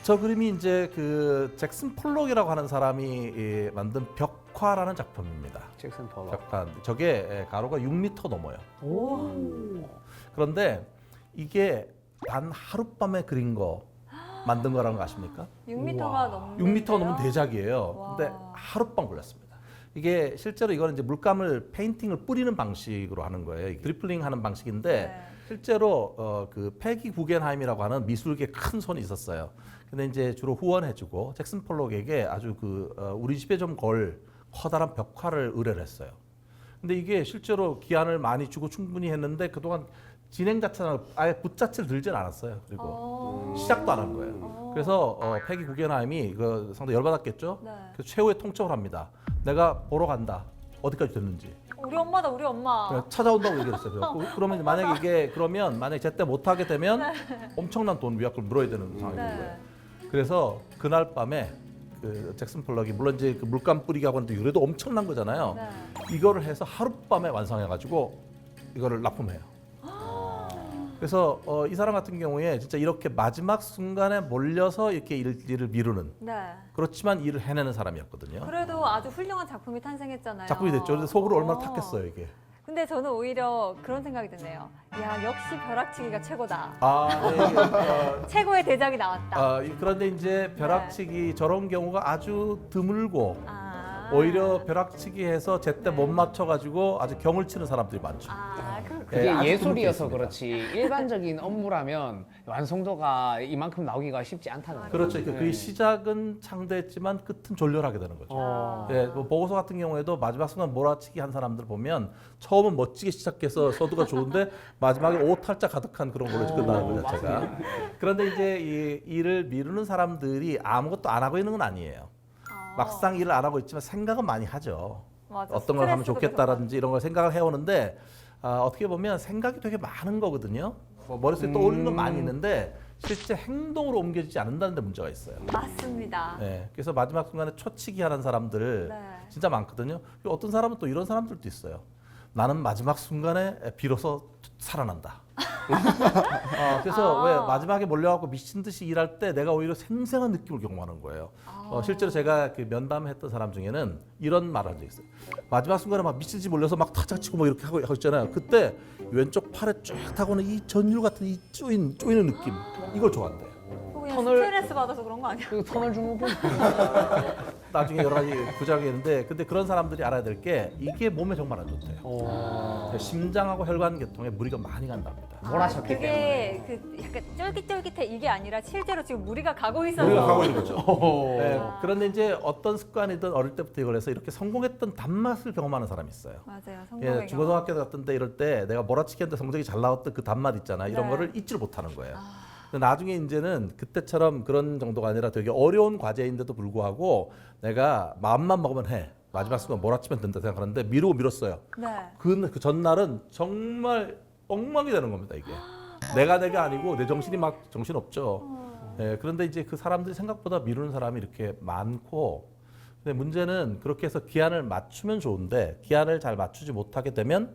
저 그림이 이제 그 잭슨 폴록이라고 하는 사람이 만든 벽화라는 작품입니다. 잭슨 폴록. 벽화. 저게 가로가 6m 넘어요. 오. 그런데 이게 단 하룻밤에 그린 거 만든 거라는 거 아십니까? 6m가 넘는 6m 넘으면 대작이에요. 와. 근데 하룻밤 걸렸습니다. 이게 실제로 이거는 이제 물감을 페인팅을 뿌리는 방식으로 하는 거예요. 이게 드리플링 하는 방식인데 네. 실제로 그 패기 구겐하임이라고 하는 미술계 큰 손이 있었어요. 근데 이제 주로 후원해주고 잭슨 폴록에게 아주 우리 집에 좀 걸 커다란 벽화를 의뢰를 했어요. 근데 이게 실제로 기한을 많이 주고 충분히 했는데 그동안 진행 자체는 아예 붓 자체를 들진 않았어요. 그리고 시작도 안 한 거예요. 그래서 패기 구겐하임이 이거 상당히 열받았겠죠. 네. 그래서 최후의 통첩을 합니다. 내가 보러 간다. 어디까지 됐는지. 우리 엄마다 우리 엄마. 그냥 찾아온다고 얘기를 했어요. 그러면 이제 만약에 만약에 제때 못하게 되면 엄청난 돈 위약금을 물어야 되는 상황이 된 거예요. 그래서 그날 밤에 그 잭슨 폴록이 물론 이제 그 물감 뿌리기 하고 하는데 그래도 엄청난 거잖아요. 네. 이거를 해서 하룻밤에 완성해가지고 이거를 납품해요. 그래서 이 사람 같은 경우에 진짜 이렇게 마지막 순간에 몰려서 이렇게 일을 미루는 네. 그렇지만 일을 해내는 사람이었거든요. 그래도 아주 훌륭한 작품이 탄생했잖아요. 작품이 됐죠. 근데 속으로 얼마나 탔겠어요 이게. 근데 저는 오히려 그런 생각이 드네요. 야, 역시 벼락치기가 최고다. 최고의 대작이 나왔다. 그런데 이제 벼락치기 저런 경우가 아주 드물고 아. 오히려 벼락치기해서 제때 못 맞춰가지고 아주 경을 치는 사람들이 많죠. 그렇군요. 그게 아주 예술이어서 드물게 그렇지 일반적인 업무라면 완성도가 이만큼 나오기가 쉽지 않다는 거예요. 그렇죠. 그 시작은 창대했지만 끝은 졸렬하게 되는 거죠. 예, 뭐 보고서 같은 경우에도 마지막 순간 몰아치기 한 사람들 보면 처음은 멋지게 시작해서 서두가 좋은데 마지막에 오탈자 가득한 그런 걸로 끝나는 거 자체가. 그런데 이제 이 일을 미루는 사람들이 아무것도 안 하고 있는 건 아니에요. 막상 일을 안 하고 있지만 생각은 많이 하죠. 맞아. 어떤 걸 하면 스트레스도 좋겠다라든지 이런 걸 생각을 해오는데 어떻게 보면 생각이 되게 많은 거거든요. 뭐 머릿속에 떠오르는 건 많이 있는데 실제 행동으로 옮겨지지 않는다는 데 문제가 있어요. 맞습니다. 네, 그래서 마지막 순간에 초치기 하는 사람들 네. 진짜 많거든요. 그리고 어떤 사람은 또 이런 사람들도 있어요. 나는 마지막 순간에 비로소 살아난다. 그래서 왜 마지막에 몰려갖고 미친 듯이 일할 때 내가 오히려 생생한 느낌을 경험하는 거예요. 실제로 제가 그 면담했던 사람 중에는 이런 말을 한 적이 있어요. 마지막 순간에 막 미친 듯이 몰려서 막 타자 치고 막 이렇게 하고 있잖아요. 그때 왼쪽 팔에 쫙 타고는 이 전율 같은 이 쪼이는 느낌 이걸 좋아한대요. 그냥 턴을- 스트레스 받아서 그런 거 아니야? 그 터널 증후군. 나중에 여러 가지 부작용이 있는데 근데 그런 사람들이 알아야 될 게 이게 몸에 정말 안 좋대요. 심장하고 혈관계통에 무리가 많이 간답니다. 몰아쳤기 그게 그 약간 쫄깃쫄깃해 이게 아니라 실제로 지금 무리가 가고 있어서. 무리가 가고 있는 거죠. 네, 그런데 이제 어떤 습관이든 어릴 때부터 이걸 해서 이렇게 성공했던 단맛을 경험하는 사람이 있어요. 맞아요. 성공의 예, 중고등학교 갔던 때 이럴 때 내가 몰아치기 했는데 성적이 잘 나왔던 그 단맛 있잖아. 이런 네. 거를 잊지를 못하는 거예요. 근데 나중에 이제는 그때처럼 그런 정도가 아니라 되게 어려운 과제인데도 불구하고 내가 마음만 먹으면 해. 마지막 순간 몰아치면 된다 생각하는데 미루고 미뤘어요. 네. 그 전날은 정말 엉망이 되는 겁니다, 이게. 내가 아니고 내 정신이 막 정신 없죠. 예, 그런데 이제 그 사람들이 생각보다 미루는 사람이 이렇게 많고 근데 문제는 그렇게 해서 기한을 맞추면 좋은데 기한을 잘 맞추지 못하게 되면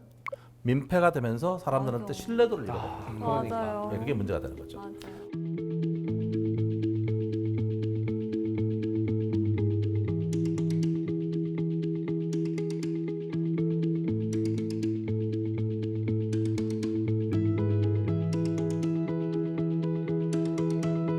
민폐가 되면서 사람들한테 맞아. 신뢰도를 잃어버려요. 그러니까. 맞아요. 예, 그게 문제가 되는 거죠. 맞아요.